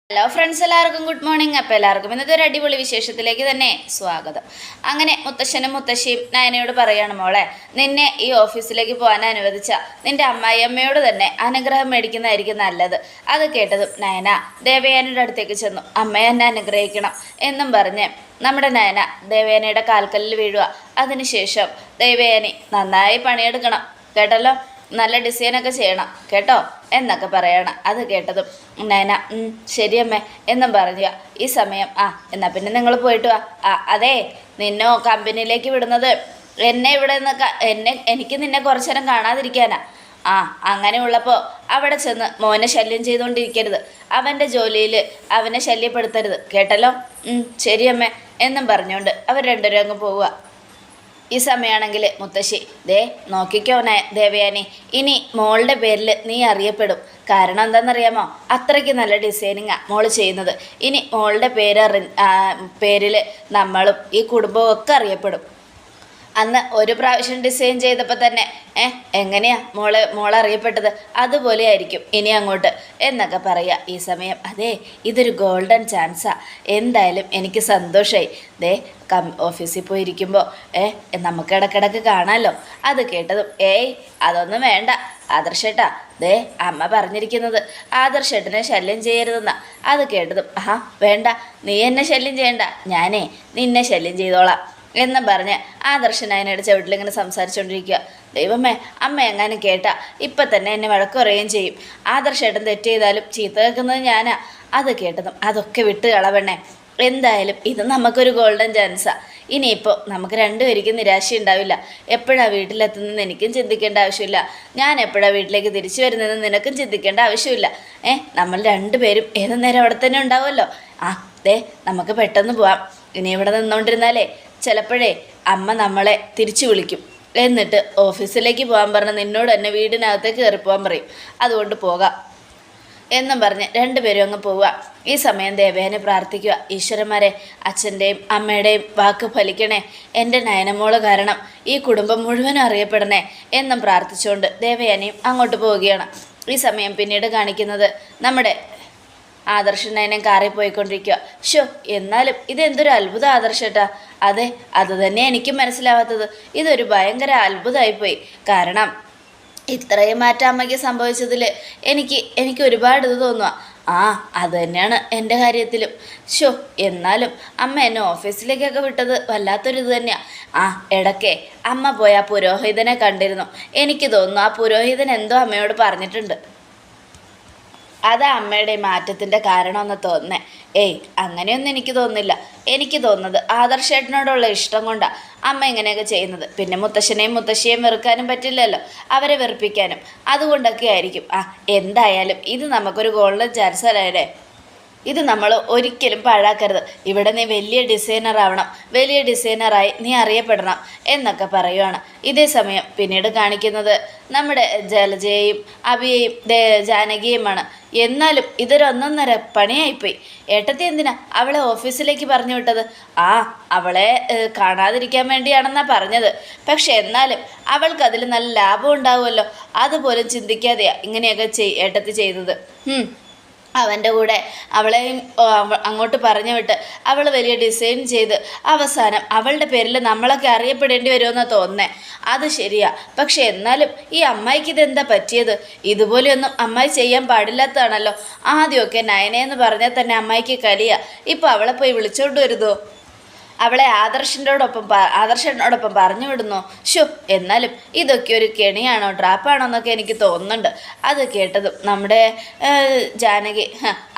Hello friends, എല്ലാവർക്കും good morning. അപ്പോൾ എല്ലാവർക്കും ഇന്നത്തെ ഒരു അടിപൊളി വിശേഷത്തിലേക്ക് തന്നെ സ്വാഗതം. അങ്ങനെ മുത്തശ്ശനും മുത്തശ്ശിയും നയനയോട് പറയാണ്, മോളെ നിന്നെ ഈ ഓഫീസിലേക്ക് പോകാൻ അനുവദിച്ച നിന്റെ അമ്മായിയമ്മയോട് തന്നെ അനുഗ്രഹം മേടിക്കുന്നതായിരിക്കും നല്ലത്. അത് കേട്ടതും നയന ദേവയാനിയുടെ അടുത്തേക്ക് ചെന്നു. അമ്മയെ എന്നെ അനുഗ്രഹിക്കണം എന്നും പറഞ്ഞ് നമ്മുടെ നയന ദേവയാനിയുടെ കാൽക്കല്ലിൽ വീഴുക. അതിനുശേഷം ദേവയാനി നന്നായി പണിയെടുക്കണം കേട്ടല്ലോ, നല്ല ഡിസൈനൊക്കെ ചെയ്യണം കേട്ടോ എന്നൊക്കെ പറയണം. അത് കേട്ടതും നയന ശരിയമ്മേ എന്നും പറയുക. ഈ സമയം എന്നാൽ പിന്നെ നിങ്ങൾ പോയിട്ട് വാ. അതെ, നിന്നോ കമ്പനിയിലേക്ക് വിടുന്നത് എന്നെ ഇവിടെ നിന്ന് എനിക്ക് നിന്നെ കുറച്ചു നേരം കാണാതിരിക്കാനാ. അങ്ങനെയുള്ളപ്പോൾ അവിടെ ചെന്ന് മോനെ ശല്യം ചെയ്തുകൊണ്ടിരിക്കരുത്. അവൻ്റെ ജോലിയിൽ അവനെ ശല്യപ്പെടുത്തരുത് കേട്ടല്ലോ. ശരിയമ്മേ എന്നും പറഞ്ഞുകൊണ്ട് അവർ രണ്ടുപേരും അങ്ങ് പോവുക. ഈ സമയമാണെങ്കിൽ മുത്തശ്ശി നോക്കിക്കോ ദേവയാനി, ഇനി മോളുടെ പേരിൽ നീ അറിയപ്പെടും. കാരണം എന്താണെന്നറിയാമോ, അത്രയ്ക്ക് നല്ല ഡിസൈനിങ്ങാണ് മോള് ചെയ്യുന്നത്. ഇനി മോളുടെ പേരിൽ നമ്മളും ഈ കുടുംബവും ഒക്കെ അറിയപ്പെടും. അന്ന് ഒരു പ്രാവശ്യം ഡിസൈൻ ചെയ്തപ്പോൾ തന്നെ എങ്ങനെയാ മോളറിയപ്പെട്ടത്, അതുപോലെ ആയിരിക്കും ഇനി അങ്ങോട്ട് എന്നൊക്കെ പറയുക. ഈ സമയം ഇതൊരു ഗോൾഡൻ ചാൻസാണ്. എന്തായാലും എനിക്ക് സന്തോഷമായി. ഓഫീസിൽ പോയിരിക്കുമ്പോൾ നമുക്ക് ഇടക്കിടക്ക് കാണാമല്ലോ. അത് കേട്ടതും അതൊന്നും വേണ്ട ആദർശേട്ടാ, അമ്മ പറഞ്ഞിരിക്കുന്നത് ആദർശേട്ടനെ ശല്യം ചെയ്യരുതെന്നാ. അത് കേട്ടതും വേണ്ട, നീ എന്നെ ശല്യം ചെയ്യണ്ട, ഞാനേ നിന്നെ ശല്യം ചെയ്തോളാം എന്നും പറഞ്ഞ് ആദർശൻ അതിനോട് ചവിട്ടിലിങ്ങനെ സംസാരിച്ചുകൊണ്ടിരിക്കുക. ദൈവമേ, അമ്മ എങ്ങാനും കേട്ടാ ഇപ്പം തന്നെ എന്നെ വഴക്ക് പറയുകയും ചെയ്യും. ആദർശേട്ടൻ തെറ്റ് ചെയ്താലും ചീത്ത കേൾക്കുന്നത് ഞാനാ. അത് കേട്ടതും അതൊക്കെ വിട്ട് കളവണ്ണേ. എന്തായാലും ഇത് നമുക്കൊരു ഗോൾഡൻ ചാൻസാണ്. ഇനിയിപ്പോൾ നമുക്ക് രണ്ടുപേർക്കും നിരാശ ഉണ്ടാവില്ല. എപ്പോഴാണ് വീട്ടിലെത്തുന്നതെന്ന് എനിക്കും ചിന്തിക്കേണ്ട ആവശ്യമില്ല. ഞാൻ എപ്പോഴാണ് വീട്ടിലേക്ക് തിരിച്ചു വരുന്നതെന്ന് നിനക്കും ചിന്തിക്കേണ്ട ആവശ്യമില്ല. നമ്മൾ രണ്ടുപേരും ഏതു നേരം അവിടെ തന്നെ ഉണ്ടാവുമല്ലോ. നമുക്ക് പെട്ടെന്ന് പോവാം. ഇനി ഇവിടെ നിന്നുകൊണ്ടിരുന്നാലേ ചിലപ്പോഴേ അമ്മ നമ്മളെ തിരിച്ചു വിളിക്കും. എന്നിട്ട് ഓഫീസിലേക്ക് പോകാൻ പറഞ്ഞ് നിന്നോട് തന്നെ വീടിനകത്തേക്ക് കയറിപ്പോകാൻ പറയും. അതുകൊണ്ട് പോകാം എന്നും പറഞ്ഞ് രണ്ടുപേരും അങ്ങ് പോവുക. ഈ സമയം ദേവയാനി പ്രാർത്ഥിക്കുക, ഈശ്വരന്മാരെ അച്ഛൻ്റെയും അമ്മയുടെയും വാക്ക് ഫലിക്കണേ, എൻ്റെ നയനമോള് കാരണം ഈ കുടുംബം മുഴുവനും അറിയപ്പെടണേ എന്നും പ്രാർത്ഥിച്ചുകൊണ്ട് ദേവയാനിയും അങ്ങോട്ട് പോവുകയാണ്. ഈ സമയം പിന്നീട് കാണിക്കുന്നത് നമ്മുടെ ആദർശനയനം കാറിൽ പോയിക്കൊണ്ടിരിക്കുക. എന്നാലും ഇതെന്തൊരു അത്ഭുതം ആദർശേട്ടാ. അത് തന്നെ എനിക്കും മനസ്സിലാവാത്തത്. ഇതൊരു ഭയങ്കര അത്ഭുതമായിപ്പോയി. കാരണം ഇത്രയും മാറ്റം അമ്മയ്ക്ക് സംഭവിച്ചതിൽ എനിക്ക് ഒരുപാട് ഇത് തോന്നുക. അത് തന്നെയാണ് എൻ്റെ കാര്യത്തിലും. എന്നാലും അമ്മ എന്നെ ഓഫീസിലേക്കൊക്കെ വിട്ടത് വല്ലാത്തൊരിത് തന്നെയാണ്. ഇടയ്ക്ക് അമ്മ പോയി ആ പുരോഹിതനെ കണ്ടിരുന്നു. എനിക്ക് തോന്നുന്നു ആ പുരോഹിതൻ എന്തോ അമ്മയോട് പറഞ്ഞിട്ടുണ്ട്. അതാ അമ്മയുടെ മാറ്റത്തിൻ്റെ കാരണമെന്ന് തോന്നുന്നേ. അങ്ങനെയൊന്നും എനിക്ക് തോന്നുന്നില്ല. എനിക്ക് തോന്നുന്നത് ആദർശേട്ടനോടുള്ള ഇഷ്ടം കൊണ്ടാണ് അമ്മ ഇങ്ങനെയൊക്കെ ചെയ്യുന്നത്. പിന്നെ മുത്തശ്ശനെയും മുത്തശ്ശിയെയും വെറുക്കാനും പറ്റില്ലല്ലോ, അവരെ വെറുപ്പിക്കാനും. അതുകൊണ്ടൊക്കെ ആയിരിക്കും. എന്തായാലും ഇത് നമുക്കൊരു ഗോൾഡൻ ചാൻസ് അല്ലേ. ഇത് നമ്മൾ ഒരിക്കലും പാഴാക്കരുത്. ഇവിടെ നീ വലിയ ഡിസൈനർ ആവണം, വലിയ ഡിസൈനറായി നീ അറിയപ്പെടണം എന്നൊക്കെ പറയുവാണ്. ഇതേ സമയം പിന്നീട് കാണിക്കുന്നത് നമ്മുടെ ജലജയെയും അഭിയെയും ജാനകിയുമാണ്. എന്നാലും ഇതൊരൊന്നൊന്നര പണിയായിപ്പോയി. ഏട്ടത്തി എന്തിനാ അവളെ ഓഫീസിലേക്ക് പറഞ്ഞു വിട്ടത്? അവളെ കാണാതിരിക്കാൻ വേണ്ടിയാണെന്നാണ് പറഞ്ഞത്. പക്ഷെ എന്നാലും അവൾക്കതിൽ നല്ല ലാഭം ഉണ്ടാവുമല്ലോ. അതുപോലും ചിന്തിക്കാതെയാണ് ഇങ്ങനെയൊക്കെ ഏട്ടത്തി ചെയ്തത്. അവൻ്റെ കൂടെ അവളെയും അങ്ങോട്ട് പറഞ്ഞു വിട്ട് അവൾ വലിയ ഡിസൈൻ ചെയ്ത് അവസാനം അവളുടെ പേരിൽ നമ്മളൊക്കെ അറിയപ്പെടേണ്ടി വരുമെന്നാണ് തോന്നുന്നത്. അത് ശരിയാ. പക്ഷെ എന്നാലും ഈ അമ്മായിക്ക് ഇതെന്താ പറ്റിയത്? ഇതുപോലെയൊന്നും അമ്മായി ചെയ്യാൻ പാടില്ലാത്തതാണല്ലോ. ആദ്യമൊക്കെ നയനയെന്ന് പറഞ്ഞാൽ തന്നെ അമ്മായിക്ക് കലിയ. ഇപ്പോൾ അവളെ പോയി വിളിച്ചോണ്ട് വരുതോ? അവളെ ആദർശനോടൊപ്പം പറഞ്ഞു വിടുന്നു. എന്നാലും ഇതൊക്കെ ഒരു കെണിയാണോ ട്രാപ്പാണോ എന്നൊക്കെ എനിക്ക് തോന്നുന്നുണ്ട്. അത് കേട്ടതും നമ്മുടെ ജാനകി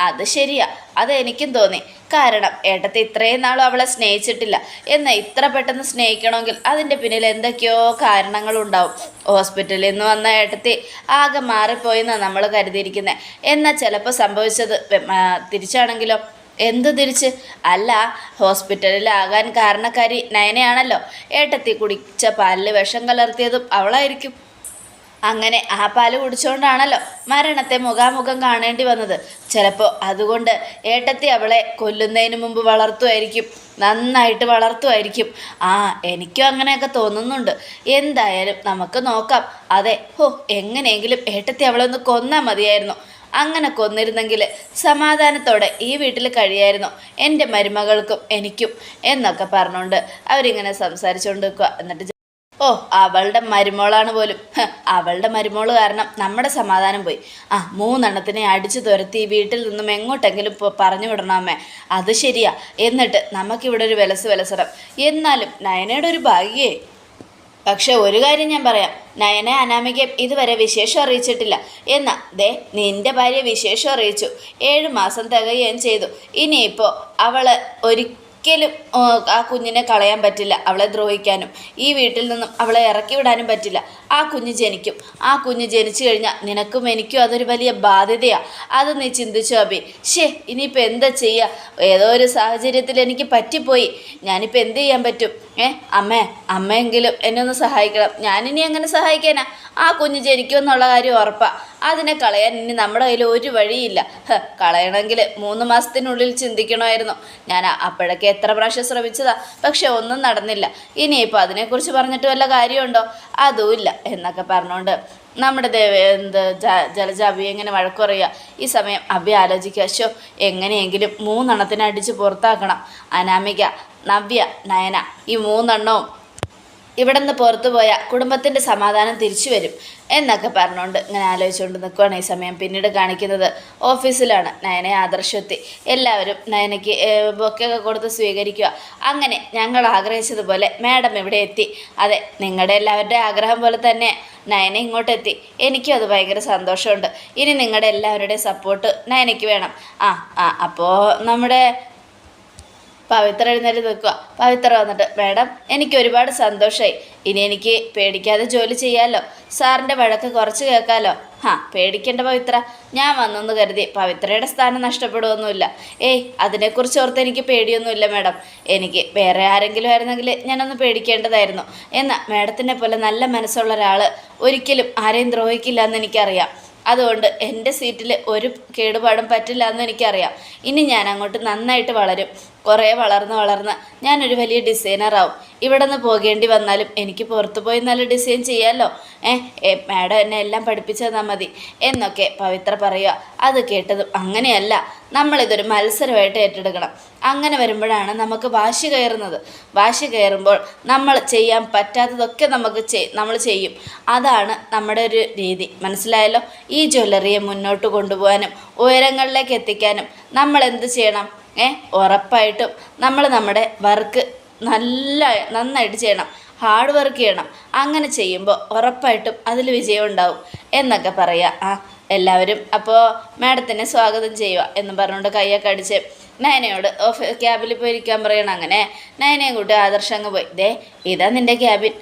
അത് ശരിയാ, അത് എനിക്കും തോന്നി. കാരണം ഏട്ടത്തെ ഇത്രയും നാളും അവളെ സ്നേഹിച്ചിട്ടില്ല. എന്നാൽ ഇത്ര പെട്ടെന്ന് സ്നേഹിക്കണമെങ്കിൽ അതിൻ്റെ പിന്നിൽ എന്തൊക്കെയോ കാരണങ്ങളുണ്ടാവും. ഹോസ്പിറ്റലിൽ നിന്ന് വന്ന ഏട്ടത്തെ ആകെ മാറിപ്പോയെന്നാണ് നമ്മൾ കരുതിയിരിക്കുന്നത്. എന്നാൽ ചിലപ്പോൾ സംഭവിച്ചത് തിരിച്ചാണെങ്കിലോ? എന്ത് തിരിച്ച്? അല്ല, ഹോസ്പിറ്റലിലാകാൻ കാരണക്കാരി നയനയാണല്ലോ. ഏട്ടത്തി കുടിച്ച പാലിൽ വിഷം കലർത്തിയതും അവളായിരിക്കും. അങ്ങനെ ആ പാല് കുടിച്ചുകൊണ്ടാണല്ലോ മരണത്തെ മുഖാമുഖം കാണേണ്ടി വന്നത്. ചിലപ്പോൾ അതുകൊണ്ട് ഏട്ടത്തി അവളെ കൊല്ലുന്നതിന് മുമ്പ് വളർത്തുമായിരിക്കും, നന്നായിട്ട് വളർത്തുമായിരിക്കും. എനിക്കും അങ്ങനെയൊക്കെ തോന്നുന്നുണ്ട്. എന്തായാലും നമുക്ക് നോക്കാം. എങ്ങനെയെങ്കിലും ഏട്ടത്തി അവളെ ഒന്ന് കൊന്നാൽ മതിയായിരുന്നു. അങ്ങനെ കൊന്നിരുന്നെങ്കിൽ സമാധാനത്തോടെ ഈ വീട്ടിൽ കഴിയായിരുന്നു എൻ്റെ മരുമകൾക്കും എനിക്കും എന്നൊക്കെ പറഞ്ഞുകൊണ്ട് അവരിങ്ങനെ സംസാരിച്ചുകൊണ്ട് നിൽക്കുക. എന്നിട്ട് ഓ അവളുടെ മരുമോളാണ് പോലും, അവളുടെ മരുമോള് കാരണം നമ്മുടെ സമാധാനം പോയി. മൂന്നെണ്ണത്തിനെ അടിച്ചു തുരത്തി വീട്ടിൽ നിന്നും എങ്ങോട്ടെങ്കിലും പറഞ്ഞു വിടണമേ, അത് ശരിയാ. എന്നിട്ട് നമുക്കിവിടെ ഒരു വിലസണം. എന്നാലും നയനയുടെ ഒരു ഭാഗ്യേ. പക്ഷെ ഒരു കാര്യം ഞാൻ പറയാം, നയനെ അനാമികയും ഇതുവരെ വിശേഷം അറിയിച്ചിട്ടില്ല. എന്നാ ദേ നിന്റെ ഭാര്യ വിശേഷം അറിയിച്ചു, 7 മാസം തികയുകയും ചെയ്തു. ഇനിയിപ്പോൾ അവള് ഒരിക്കലും ആ കുഞ്ഞിനെ കളയാൻ പറ്റില്ല, അവളെ ദ്രോഹിക്കാനും ഈ വീട്ടിൽ നിന്നും അവളെ ഇറക്കി വിടാനും പറ്റില്ല. ആ കുഞ്ഞ് ജനിക്കും. ആ കുഞ്ഞ് ജനിച്ചു കഴിഞ്ഞാൽ നിനക്കും എനിക്കും അതൊരു വലിയ ബാധ്യതയാണ്. അത് നീ ചിന്തിച്ചു അബി. ഇനിയിപ്പോൾ എന്താ ചെയ്യുക? ഏതോ ഒരു സാഹചര്യത്തിൽ എനിക്ക് പറ്റിപ്പോയി. ഞാനിപ്പോൾ എന്ത് ചെയ്യാൻ പറ്റും? അമ്മയെങ്കിലും എന്നെ ഒന്ന് സഹായിക്കണം. ഞാനിനി എങ്ങനെ സഹായിക്കാനാ? ആ കുഞ്ഞ് ജനിക്കുമെന്നുള്ള കാര്യം ഉറപ്പാണ്. അതിനെ കളയാൻ ഇനി നമ്മുടെ കയ്യിൽ ഒരു വഴിയില്ല. കളയണമെങ്കിൽ 3 മാസത്തിനുള്ളിൽ ചിന്തിക്കണമായിരുന്നു. ഞാൻ അപ്പോഴൊക്കെ എത്ര പ്രാവശ്യം ശ്രമിച്ചതാ, പക്ഷെ ഒന്നും നടന്നില്ല. ഇനിയിപ്പോൾ അതിനെക്കുറിച്ച് പറഞ്ഞിട്ട് വല്ല കാര്യമുണ്ടോ? അതുമില്ല എന്നൊക്കെ പറഞ്ഞുകൊണ്ട് നമ്മുടെ ജലജ അബിയെ ഇങ്ങനെ വഴക്കു പറയുക. ഈ സമയം അബി ആലോചിക്കുക, എങ്ങനെയെങ്കിലും 3 എണ്ണത്തിനെ അടിച്ച് പുറത്താക്കണം. അനാമിക, നവ്യ, നയന, ഈ 3 എണ്ണവും ഇവിടെ നിന്ന് പുറത്തു പോയാൽ കുടുംബത്തിൻ്റെ സമാധാനം തിരിച്ചു വരും എന്നൊക്കെ പറഞ്ഞുകൊണ്ട് ഇങ്ങനെ ആലോചിച്ചുകൊണ്ട് നിൽക്കുകയാണ്. ഈ സമയം പിന്നീട് കാണിക്കുന്നത് ഓഫീസിലാണ്. നയനെ ആദർശെത്തി. എല്ലാവരും നയനയ്ക്ക് ബൊക്കെയൊക്കെ കൊടുത്ത് സ്വീകരിക്കുക. അങ്ങനെ ഞങ്ങൾ ആഗ്രഹിച്ചതുപോലെ മാഡം ഇവിടെ എത്തി. അതെ, നിങ്ങളുടെ എല്ലാവരുടെ ആഗ്രഹം പോലെ തന്നെ നയന ഇങ്ങോട്ടെത്തി. എനിക്കും അത് ഭയങ്കര സന്തോഷമുണ്ട്. ഇനി നിങ്ങളുടെ എല്ലാവരുടെയും സപ്പോർട്ട് നയനയ്ക്ക് വേണം. അപ്പോൾ നമ്മുടെ പവിത്ര എഴുന്നേറ്റ് നിൽക്കുക. പവിത്ര വന്നിട്ട്, മാഡം എനിക്ക് ഒരുപാട് സന്തോഷമായി. ഇനി എനിക്ക് പേടിക്കാതെ ജോലി ചെയ്യാമല്ലോ. സാറിൻ്റെ വഴക്ക് കുറച്ച് കേൾക്കാമല്ലോ. പേടിക്കേണ്ട പവിത്ര, ഞാൻ വന്നെന്ന് കരുതി പവിത്രയുടെ സ്ഥാനം നഷ്ടപ്പെടുകയൊന്നുമില്ല. അതിനെക്കുറിച്ച് ഓർത്ത് എനിക്ക് പേടിയൊന്നുമില്ല മാഡം. എനിക്ക് വേറെ ആരെങ്കിലും ആയിരുന്നെങ്കിൽ ഞാനൊന്ന് പേടിക്കേണ്ടതായിരുന്നു. എന്നാൽ മാഡത്തിനെ പോലെ നല്ല മനസ്സുള്ള ഒരാൾ ഒരിക്കലും ആരെയും ദ്രോഹിക്കില്ല എന്ന് എനിക്കറിയാം. അതുകൊണ്ട് എൻ്റെ സീറ്റിൽ ഒരു കേടുപാടും പറ്റില്ല എന്ന് എനിക്കറിയാം. ഇനി ഞാൻ അങ്ങോട്ട് നന്നായിട്ട് വളരും. കുറേ വളർന്ന് ഞാനൊരു വലിയ ഡിസൈനറാവും. ഇവിടെ നിന്ന് പോകേണ്ടി വന്നാലും എനിക്ക് പുറത്തു പോയി നല്ല ഡിസൈൻ ചെയ്യാമല്ലോ. മാഡം എന്നെ എല്ലാം പഠിപ്പിച്ചു തന്നാൽ മതി എന്നൊക്കെ പവിത്ര പറയുക. അത് കേട്ടതും, അങ്ങനെയല്ല, നമ്മളിതൊരു മത്സരമായിട്ട് ഏറ്റെടുക്കണം. അങ്ങനെ വരുമ്പോഴാണ് നമുക്ക് വാശി കയറുന്നത്. വാശി കയറുമ്പോൾ നമ്മൾ ചെയ്യാൻ പറ്റാത്തതൊക്കെ നമ്മൾ ചെയ്യും. അതാണ് നമ്മുടെ ഒരു രീതി. മനസ്സിലായല്ലോ? ഈ ജ്വല്ലറിയെ മുന്നോട്ട് കൊണ്ടുപോകാനും ഉയരങ്ങളിലേക്ക് എത്തിക്കാനും നമ്മൾ എന്ത് ചെയ്യണം? ഉറപ്പായിട്ടും നമ്മൾ നമ്മുടെ വർക്ക് നന്നായിട്ട് ചെയ്യണം. ഹാർഡ് വർക്ക് ചെയ്യണം. അങ്ങനെ ചെയ്യുമ്പോൾ ഉറപ്പായിട്ടും അതിൽ വിജയം ഉണ്ടാവും എന്നൊക്കെ പറയുക. എല്ലാവരും അപ്പോൾ മാഡത്തിനെ സ്വാഗതം ചെയ്യുക എന്ന് പറഞ്ഞുകൊണ്ട് കൈയൊക്കെ അടിച്ച് നയനയോട് ക്യാബിൽ പോയിരിക്കാൻ പറയണം. അങ്ങനെ നയനയും കൂട്ടി ആദർശം അങ്ങ് പോയി. ഇതാ നിൻ്റെ ക്യാബിൻ.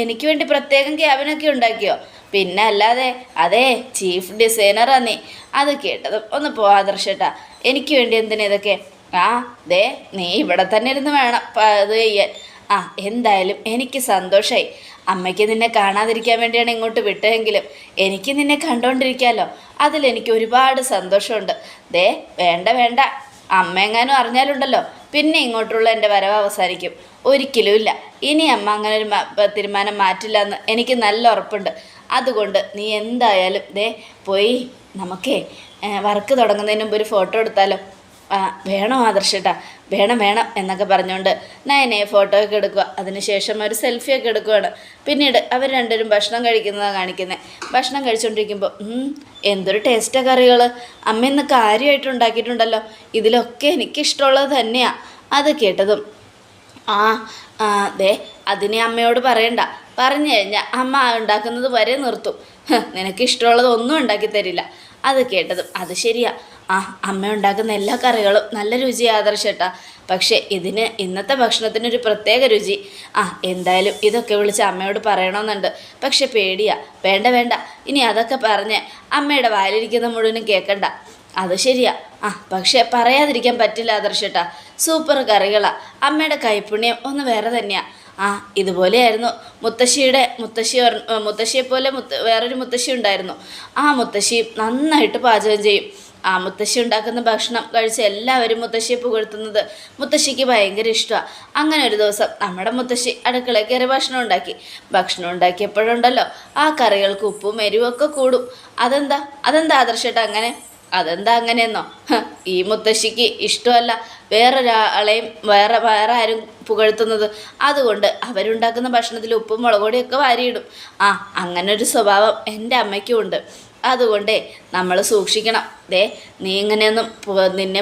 എനിക്ക് വേണ്ടി പ്രത്യേകം ക്യാബിനൊക്കെ ഉണ്ടാക്കിയോ? പിന്നെ അല്ലാതെ, അതെ, ചീഫ് ഡിസൈനറാ നീ. അത് കേട്ടതും, ഒന്ന് പോ ആദർശേട്ടാ, എനിക്ക് വേണ്ടി എന്തിനാ ഇതൊക്കെ? നീ ഇവിടെ തന്നെ ഇരുന്ന് വേണം അത് ചെയ്യാൻ. എന്തായാലും എനിക്ക് സന്തോഷമായി. അമ്മയ്ക്ക് നിന്നെ കാണാതിരിക്കാൻ വേണ്ടിയാണ് ഇങ്ങോട്ട് വിട്ടതെങ്കിലും എനിക്ക് നിന്നെ കണ്ടുകൊണ്ടിരിക്കാമല്ലോ. അതിലെനിക്ക് ഒരുപാട് സന്തോഷമുണ്ട്. വേണ്ട, അമ്മയെങ്ങാനും അറിഞ്ഞാലുണ്ടല്ലോ പിന്നെ ഇങ്ങോട്ടുള്ള എൻ്റെ വരവ് അവസാനിക്കും. ഒരിക്കലും ഇല്ല. ഇനി അമ്മ അങ്ങനെ ഒരു തീരുമാനം മാറ്റില്ല എന്ന് എനിക്ക് നല്ല ഉറപ്പുണ്ട്. അതുകൊണ്ട് നീ എന്തായാലും പോയി നമുക്കേ വർക്ക് തുടങ്ങുന്നതിന് മുമ്പ് ഒരു ഫോട്ടോ എടുത്താലോ? വേണോ ആദർശേട്ടാ? വേണം എന്നൊക്കെ പറഞ്ഞുകൊണ്ട് നയനയെ ഫോട്ടോയൊക്കെ എടുക്കുക. അതിനുശേഷം ഒരു സെൽഫിയൊക്കെ എടുക്കുകയാണ്. പിന്നീട് അവർ രണ്ടുപേരും ഭക്ഷണം കഴിക്കുന്നതാണ് കാണിക്കുന്നത്. ഭക്ഷണം കഴിച്ചുകൊണ്ടിരിക്കുമ്പോൾ, എന്തൊരു ടേസ്റ്റാണ് കറികൾ. അമ്മ ഇന്ന് കാര്യമായിട്ട് ഉണ്ടാക്കിയിട്ടുണ്ടല്ലോ. ഇതിലൊക്കെ എനിക്കിഷ്ടമുള്ളത് തന്നെയാണ്. അത് കേട്ടതും, അതിനെ അമ്മയോട് പറയണ്ട. പറഞ്ഞു കഴിഞ്ഞാൽ അമ്മ ഉണ്ടാക്കുന്നത് വരെ നിർത്തും. നിനക്കിഷ്ടമുള്ളത് ഒന്നും ഉണ്ടാക്കി തരില്ല. അത് കേട്ടതും, അത് ശരിയാ, അമ്മ ഉണ്ടാക്കുന്ന എല്ലാ കറികളും നല്ല രുചി ആദർശേട്ടാ. പക്ഷേ ഇന്നത്തെ ഭക്ഷണത്തിനൊരു പ്രത്യേക രുചി. എന്തായാലും ഇതൊക്കെ വിളിച്ച് അമ്മയോട് പറയണമെന്നുണ്ട്. പക്ഷെ പേടിയാ. വേണ്ട, ഇനി അതൊക്കെ പറഞ്ഞ് അമ്മയുടെ വായിലിരിക്കുന്ന മുഴുവനും കേൾക്കണ്ട. അത് ശരിയാ. പക്ഷെ പറയാതിരിക്കാൻ പറ്റില്ല ആദർശേട്ടാ. സൂപ്പർ കറികളാ. അമ്മയുടെ കൈപ്പുണ്യം ഒന്ന് വേറെ തന്നെയാ. ഇതുപോലെയായിരുന്നു മുത്തശ്ശിയെപ്പോലെ വേറൊരു മുത്തശ്ശി ഉണ്ടായിരുന്നു. ആ മുത്തശ്ശി നന്നായിട്ട് പാചകം ചെയ്യും. ആ മുത്തശ്ശി ഉണ്ടാക്കുന്ന ഭക്ഷണം കഴിച്ച് എല്ലാവരും മുത്തശ്ശിയെ പുകഴ്ത്തുന്നത് മുത്തശ്ശിക്ക് ഭയങ്കര ഇഷ്ടമാണ്. അങ്ങനെ ഒരു ദിവസം നമ്മുടെ മുത്തശ്ശി അടുക്കളയിൽ കയറി ഭക്ഷണം ഉണ്ടാക്കിയപ്പോഴുണ്ടല്ലോ ആ കറികൾക്ക് ഉപ്പും എരിവും ഒക്കെ കൂടും. അതെന്താ ആദർശേട്ടാ അങ്ങനെ? അതെന്താ അങ്ങനെയെന്നോ? ഈ മുത്തശ്ശിക്ക് ഇഷ്ടമല്ല വേറൊരാളെയും വേറെ ആരും പുകഴ്ത്തുന്നത്. അതുകൊണ്ട് അവരുണ്ടാക്കുന്ന ഭക്ഷണത്തിൽ ഉപ്പും മുളകുപൊടിയൊക്കെ വാരിയിടും. അങ്ങനൊരു സ്വഭാവം എൻ്റെ അമ്മയ്ക്കും ഉണ്ട്. അതുകൊണ്ടേ നമ്മൾ സൂക്ഷിക്കണം. നീ ഇങ്ങനെയൊന്നും നിന്നെ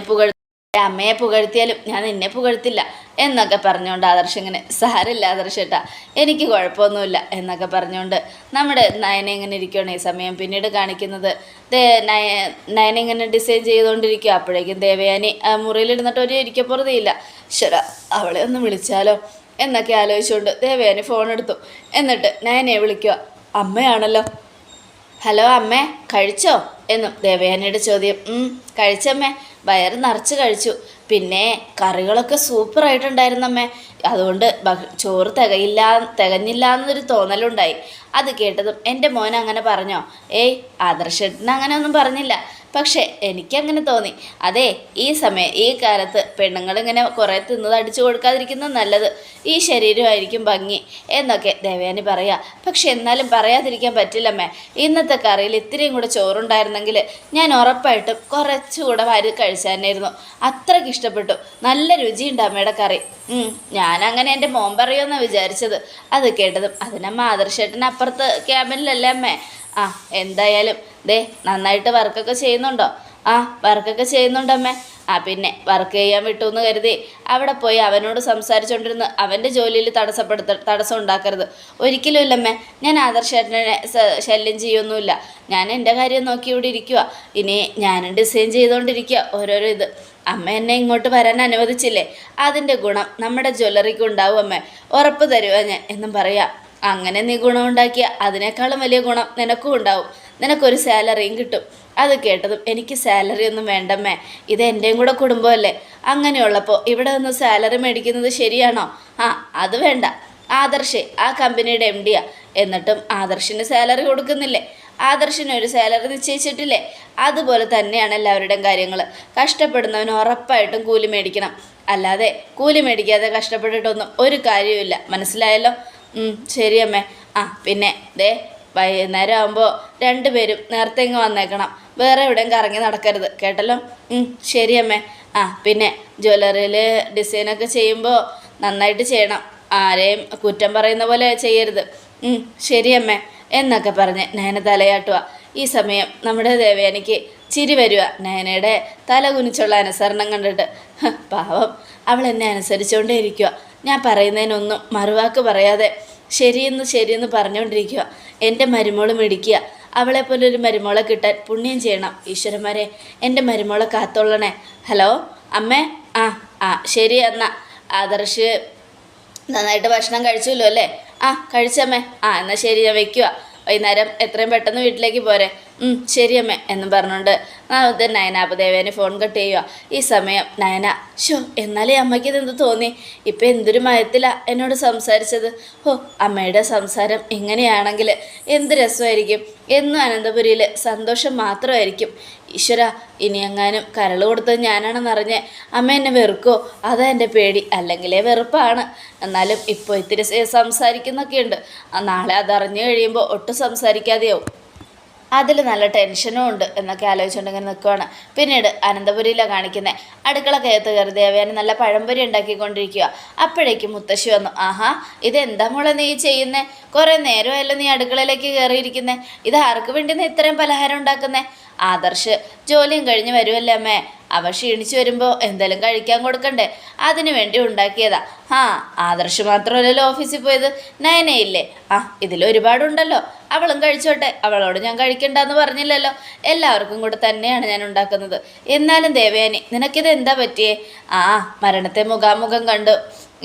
അമ്മയെ പുകഴ്ത്തിയാലും ഞാൻ നിന്നെ പുകഴ്ത്തില്ല എന്നൊക്കെ പറഞ്ഞുകൊണ്ട് ആദർശ് ഇങ്ങനെ സാരില്ല ആദർശേട്ടാ, എനിക്ക് കുഴപ്പമൊന്നുമില്ല എന്നൊക്കെ പറഞ്ഞുകൊണ്ട് നമ്മുടെ നയന ഇങ്ങനെ ഇരിക്കുകയാണ്. ഈ സമയം പിന്നീട് കാണിക്കുന്നത് നയന ഇങ്ങനെ ഡിസൈൻ ചെയ്തുകൊണ്ടിരിക്കുക. അപ്പോഴേക്കും ദേവയാനി മുറിയിലിരുന്നിട്ട് ഒരു ഇരിക്കപ്പുറതിയില്ല. ശരാ അവളെ ഒന്ന് വിളിച്ചാലോ എന്നൊക്കെ ആലോചിച്ചുകൊണ്ട് ദേവയാനി ഫോൺ എടുത്തു. എന്നിട്ട് നയനയെ വിളിക്കുക. അമ്മയാണല്ലോ. ഹലോ അമ്മേ, കഴിച്ചോ എന്നും ദേവയാനിയുടെ ചോദ്യം. കഴിച്ചമ്മേ, വയറ് നിറച്ച് കഴിച്ചു. പിന്നെ കറികളൊക്കെ സൂപ്പറായിട്ടുണ്ടായിരുന്നമ്മേ. അതുകൊണ്ട് ചോറ് തികഞ്ഞില്ല എന്നൊരു തോന്നലുണ്ടായി. അത് കേട്ടതും എൻ്റെ മോൻ അങ്ങനെ പറഞ്ഞോ? ഏയ് ആദർശേട്ടന് അങ്ങനെ ഒന്നും പറഞ്ഞില്ല. പക്ഷേ എനിക്കങ്ങനെ തോന്നി. അതെ, ഈ കാലത്ത് പെണ്ണുങ്ങളിങ്ങനെ കുറേ തിന്നത് അടിച്ചു കൊടുക്കാതിരിക്കുന്നത് നല്ലത്. ഈ ശരീരമായിരിക്കും ഭംഗി എന്നൊക്കെ ദേവയാനി പറയാ. പക്ഷെ എന്നാലും പറയാതിരിക്കാൻ പറ്റില്ലമ്മേ. ഇന്നത്തെ കറിയിൽ ഇത്രയും കൂടെ ചോറുണ്ടായിരുന്നെങ്കിൽ ഞാൻ ഉറപ്പായിട്ടും കുറച്ചുകൂടെ വാരി കഴിച്ചാനായിരുന്നു. അത്രയ്ക്ക് ഇഷ്ടപ്പെട്ടു. നല്ല രുചിയുണ്ട് അമ്മയുടെ കറി. ഞാനങ്ങനെ എൻ്റെ മോൻ പറയുമെന്നാണ് വിചാരിച്ചത്. അത് കേട്ടതും അതിനമ്മ ആദർശേട്ടന് അപ്പുറത്ത് ക്യാബിനിലല്ലേ അമ്മേ. എന്തായാലും നന്നായിട്ട് വർക്കൊക്കെ ചെയ്യുന്നുണ്ടോ? വർക്കൊക്കെ ചെയ്യുന്നുണ്ടമ്മേ. പിന്നെ വർക്ക് ചെയ്യാൻ വിട്ടു എന്ന് കരുതി അവിടെ പോയി അവനോട് സംസാരിച്ചുകൊണ്ടിരുന്ന് അവൻ്റെ ജോലിയിൽ തടസ്സം ഉണ്ടാക്കരുത്. ഒരിക്കലും ഇല്ലമ്മേ. ഞാൻ ആദർശേട്ടനെ ശല്യം ചെയ്യൊന്നുമില്ല. ഞാൻ എൻ്റെ കാര്യം നോക്കി ഇവിടെ ഇരിക്കുക. ഇനി ഞാനും ഡിസൈൻ ചെയ്തുകൊണ്ടിരിക്കുക ഓരോരോ ഇത്. അമ്മ എന്നെ ഇങ്ങോട്ട് വരാൻ അനുവദിച്ചില്ലേ, അതിൻ്റെ ഗുണം നമ്മുടെ ജ്വല്ലറിക്ക് ഉണ്ടാവും അമ്മേ. ഉറപ്പ് തരുവാ ഞാൻ എന്നും പറയാം. അങ്ങനെ നീ ഗുണമുണ്ടാക്കിയ അതിനേക്കാളും വലിയ ഗുണം നിനക്കും ഉണ്ടാവും. നിനക്കൊരു സാലറിയും കിട്ടും. അത് കേട്ടതും എനിക്ക് സാലറി ഒന്നും വേണ്ടമ്മേ, ഇത് എൻ്റെയും കൂടെ കുടുംബമല്ലേ. അങ്ങനെയുള്ളപ്പോൾ ഇവിടെ നിന്ന് സാലറി മേടിക്കുന്നത് ശരിയാണോ? അത് വേണ്ട. ആദർശ് ആ കമ്പനിയുടെ MD-യാ. എന്നിട്ടും ആദർശിന് സാലറി കൊടുക്കുന്നില്ലേ? ആദർശിന് ഒരു സാലറി നിശ്ചയിച്ചിട്ടില്ലേ? അതുപോലെ തന്നെയാണ് എല്ലാവരുടെയും കാര്യങ്ങൾ. കഷ്ടപ്പെടുന്നവന് ഉറപ്പായിട്ടും കൂലി മേടിക്കണം. അല്ലാതെ കൂലി മേടിക്കാതെ കഷ്ടപ്പെട്ടിട്ടൊന്നും ഒരു കാര്യവുമില്ല. മനസ്സിലായല്ലോ? ശരിയമ്മേ. പിന്നെ വൈകുന്നേരം ആകുമ്പോൾ രണ്ടുപേരും നേരത്തെ ഇങ്ങ് വന്നേക്കണം. വേറെ എവിടെയും കറങ്ങി നടക്കരുത് കേട്ടല്ലോ? ശരിയമ്മേ. പിന്നെ ജ്വല്ലറിയിൽ ഡിസൈനൊക്കെ ചെയ്യുമ്പോൾ നന്നായിട്ട് ചെയ്യണം. ആരെയും കുറ്റം പറയുന്ന പോലെ ചെയ്യരുത്. ശരിയമ്മേ എന്നൊക്കെ പറഞ്ഞ് നയന തലയാട്ടുക. ഈ സമയം നമ്മുടെ ദേവയാനിക്ക് ചിരി വരിക. നയനയുടെ തല കുനിച്ചുള്ള അനുസരണം കണ്ടിട്ട്. പാവം, അവൾ എന്നെ അനുസരിച്ചുകൊണ്ടേ ഇരിക്കുക. ഞാൻ പറയുന്നതിനൊന്നും മറുവാക്ക് പറയാതെ ശരിയെന്ന് പറഞ്ഞുകൊണ്ടിരിക്കുക. എൻ്റെ മരുമോള് മിടിക്കുക. അവളെപ്പോലെ ഒരു മരുമോളെ കിട്ടാൻ പുണ്യം ചെയ്യണം. ഈശ്വരന്മാരെ, എൻ്റെ മരുമോളെ കാത്തോളണേ. ഹലോ അമ്മേ. ശരി എന്നാൽ ആദർശ് നന്നായിട്ട് ഭക്ഷണം കഴിച്ചല്ലോ അല്ലേ? കഴിച്ചമ്മേ. എന്നാൽ ശരി, ഞാൻ വയ്ക്കുക. വൈകുന്നേരം എത്രയും പെട്ടെന്ന് വീട്ടിലേക്ക് പോരെ. ശരിയമ്മേ എന്നും പറഞ്ഞുകൊണ്ട് നയന അപ്പോൾ ദേവേനെ ഫോൺ കട്ട് ചെയ്യുക. ഈ സമയം നയന എന്നാലേ അമ്മയ്ക്ക് ഇതെന്ത് തോന്നി? ഇപ്പം എന്തൊരു മയത്തിലാണ് എന്നോട് സംസാരിച്ചത്. അമ്മയുടെ സംസാരം ഇങ്ങനെയാണെങ്കിൽ എന്ത് രസമായിരിക്കും. എന്നും അനന്തപുരിയിൽ സന്തോഷം മാത്രമായിരിക്കും. ഈശ്വര, ഇനി എങ്ങാനും കരൾ കൊടുത്തത് ഞാനാണെന്നറിഞ്ഞ് അമ്മ എന്നെ വെറുക്കോ? അതാ എൻ്റെ പേടി. അല്ലെങ്കിലേ വെറുപ്പാണ്. എന്നാലും ഇപ്പോൾ ഇത്തിരി സംസാരിക്കുന്നൊക്കെയുണ്ട്. നാളെ അതറിഞ്ഞു കഴിയുമ്പോൾ ഒട്ടും സംസാരിക്കാതെയാവും. അതിൽ നല്ല ടെൻഷനും ഉണ്ട് എന്നൊക്കെ ആലോചിച്ചുകൊണ്ടിങ്ങനെ നിൽക്കുവാണ്. പിന്നീട് അനന്തപുരിയിലാണ് കാണിക്കുന്നത്. അടുക്കള കയത്ത് കയറി ദേവയാനി നല്ല പഴംപൊരി ഉണ്ടാക്കിക്കൊണ്ടിരിക്കുക. അപ്പോഴേക്കും മുത്തശ്ശി വന്നു. ഇതെന്താ മോളെ നീ ചെയ്യുന്നേ? കുറേ നേരമായല്ലോ നീ അടുക്കളയിലേക്ക് കയറിയിരിക്കുന്നേ. ഇത് ആർക്ക് വേണ്ടി നീ ഇത്രയും പലഹാരം ഉണ്ടാക്കുന്നേ? ആദർശ് ജോലിയും കഴിഞ്ഞ് വരുമല്ലേ അമ്മേ. അവ ക്ഷീണിച്ച് വരുമ്പോൾ എന്തെങ്കിലും കഴിക്കാൻ കൊടുക്കണ്ടേ? അതിനു വേണ്ടി ഉണ്ടാക്കിയതാ. ആദർശ് മാത്രമല്ലല്ലോ ഓഫീസിൽ പോയത്, നയനയില്ലേ? ഇതിലൊരുപാടുണ്ടല്ലോ. അവളും കഴിച്ചോട്ടെ. അവളോട് ഞാൻ കഴിക്കണ്ടെന്ന് പറഞ്ഞില്ലല്ലോ. എല്ലാവർക്കും കൂടെ തന്നെയാണ് ഞാൻ ഉണ്ടാക്കുന്നത്. എന്നാലും ദേവയാനി, നിനക്കിത് എന്താ പറ്റിയേ? മരണത്തെ മുഖാമുഖം കണ്ടു.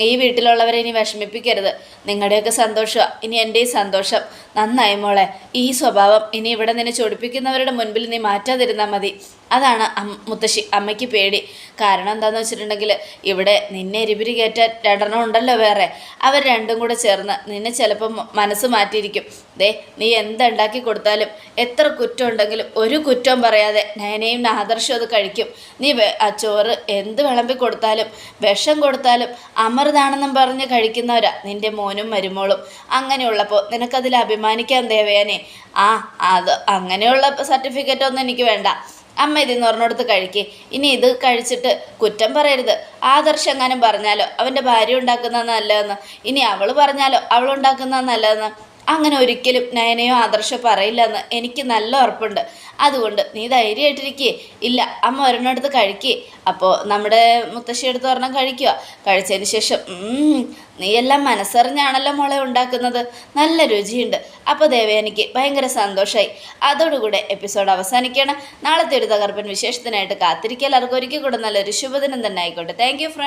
ഈ വീട്ടിലുള്ളവരെ ഇനി വിഷമിപ്പിക്കരുത്. നിങ്ങളുടെയൊക്കെ സന്തോഷമാണ് ഇനി എൻ്റെയും സന്തോഷം. നന്നായി മോളെ. ഈ സ്വഭാവം ഇനി ഇവിടെ നിന്നെ ചൊടിപ്പിക്കുന്നവരുടെ മുൻപിൽ നീ മാറ്റാതിരുന്നാൽ മതി. അതാണ് മുത്തശ്ശി അമ്മയ്ക്ക് പേടി. കാരണം എന്താണെന്ന് വെച്ചിട്ടുണ്ടെങ്കിൽ ഇവിടെ നിന്നെ എരിപിരി കയറ്റാൻ രണ്ടെണ്ണം ഉണ്ടല്ലോ വേറെ. അവർ രണ്ടും കൂടെ ചേർന്ന് നിന്നെ ചിലപ്പോൾ മനസ്സ് മാറ്റിയിരിക്കും. ദേ നീ എന്തുണ്ടാക്കി കൊടുത്താലും എത്ര കുറ്റം ഉണ്ടെങ്കിലും ഒരു കുറ്റവും പറയാതെ നയനയും ആദർശവും അത് കഴിക്കും. നീ ആ ചോറ് എന്ത് വിളമ്പി കൊടുത്താലും വിഷം കൊടുത്താലും അമൃതാണെന്നും പറഞ്ഞ് കഴിക്കുന്നവരാ നിൻ്റെ മോനും മരുമോളും. അങ്ങനെയുള്ളപ്പോൾ നിനക്കതിൽ അഭിമാനിക്കാൻ ദേവയാനെ. അത് അങ്ങനെയുള്ള സർട്ടിഫിക്കറ്റ് ഒന്നും എനിക്ക് വേണ്ട. അമ്മ ഇതിന്ന് ഒരെണ്ണെടുത്ത് കഴിക്കേ. ഇനി ഇത് കഴിച്ചിട്ട് കുറ്റം പറയരുത്. ആദർശം എങ്ങാനും പറഞ്ഞാലോ അവൻ്റെ ഭാര്യ ഉണ്ടാക്കുന്നതാണ് നല്ലതെന്ന്, ഇനി അവൾ പറഞ്ഞാലോ അവൾ ഉണ്ടാക്കുന്നതാണ് നല്ലതെന്ന്, അങ്ങനെ ഒരിക്കലും നയനയോ ആദർശോ പറയില്ലെന്ന് എനിക്ക് നല്ല ഉറപ്പുണ്ട്. അതുകൊണ്ട് നീ ധൈര്യമായിട്ടിരിക്കേ. ഇല്ല അമ്മ ഒരെണ്ണെടുത്ത് കഴിക്കേ. അപ്പോൾ നമ്മുടെ മുത്തശ്ശിയെടുത്ത് ഒരെണ്ണം കഴിക്കുക. കഴിച്ചതിന് ശേഷം നീ എല്ലാം മനസ്സറിഞ്ഞാണല്ലോ മോളെ ഉണ്ടാക്കുന്നത്, നല്ല രുചിയുണ്ട്. അപ്പോൾ ദേവയാനിക്ക് ഭയങ്കര സന്തോഷമായി. അതോടുകൂടെ എപ്പിസോഡ് അവസാനിക്കുകയാണ്. നാളത്തെ ഒരു തകർപ്പൻ വിശേഷത്തിനായിട്ട് കാത്തിരിക്കുക. എല്ലാവർക്കും ഒരിക്കൽ കൂടെ നല്ലൊരു ശുഭദിനം തന്നെ ആയിക്കോട്ടെ. Thank you front.